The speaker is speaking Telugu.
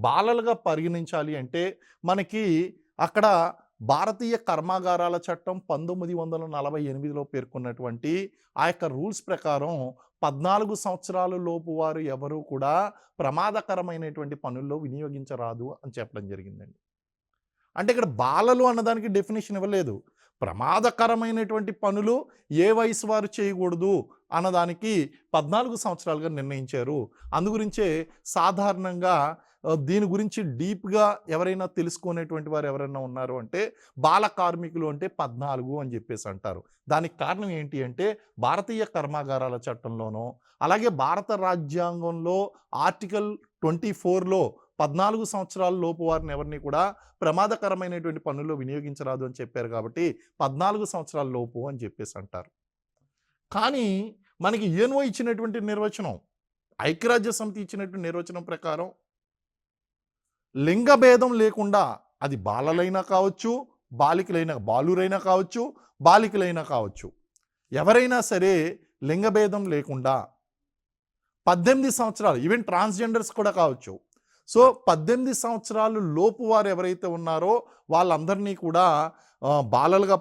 బాలలుగా పరిగణించాలి అంటే మనకి అక్కడ భారతీయ కర్మాగారాల చట్టం 1948లో పేర్కొన్నటువంటి ఆ యొక్క రూల్స్ ప్రకారం 14 సంవత్సరాల లోపు వారు ఎవరు కూడా ప్రమాదకరమైనటువంటి పనుల్లో వినియోగించరాదు అని చెప్పడం జరిగిందండి. అంటే ఇక్కడ బాలలు అన్నదానికి డెఫినిషన్ ఇవ్వలేదు. ప్రమాదకరమైనటువంటి పనులు ఏ వయసు వారు చేయకూడదు అన్నదానికి 14 సంవత్సరాలుగా నిర్ణయించారు. అందుగురించే సాధారణంగా దీని గురించి డీప్‌గా ఎవరైనా తెలుసుకునేటువంటి వారు ఎవరైనా ఉన్నారు అంటే బాల కార్మికులు అంటే 14 అని చెప్పేసి అంటారు. దానికి కారణం ఏంటి అంటే భారతీయ కర్మాగారాల చట్టంలోనో, అలాగే భారత రాజ్యాంగంలో ఆర్టికల్ 24లో 14 సంవత్సరాల లోపు వారిని ఎవరిని కూడా ప్రమాదకరమైనటువంటి పనుల్లో వినియోగించరాదు అని చెప్పారు కాబట్టి 14 సంవత్సరాల లోపు అని చెప్పేసి అంటారు. కానీ మనకి యూఎన్ఓ ఇచ్చినటువంటి నిర్వచనం, ఐక్యరాజ్య సమితి ఇచ్చినటువంటి నిర్వచనం ప్రకారం లింగ భేదం లేకుండా అది బాలలైనా కావచ్చు, బాలురైనా కావచ్చు, బాలికలైనా కావచ్చు. ఎవరైనా సరే లింగ భేదం లేకుండా 18 సంవత్సరాలు ఈవెన్ ట్రాన్స్‌జెండర్స్ కూడా కావచ్చు. సో 18 సంవత్సరాలు లోపు వారు ఎవరైతే ఉన్నారో వాళ్ళందరినీ కూడా బాలలుగా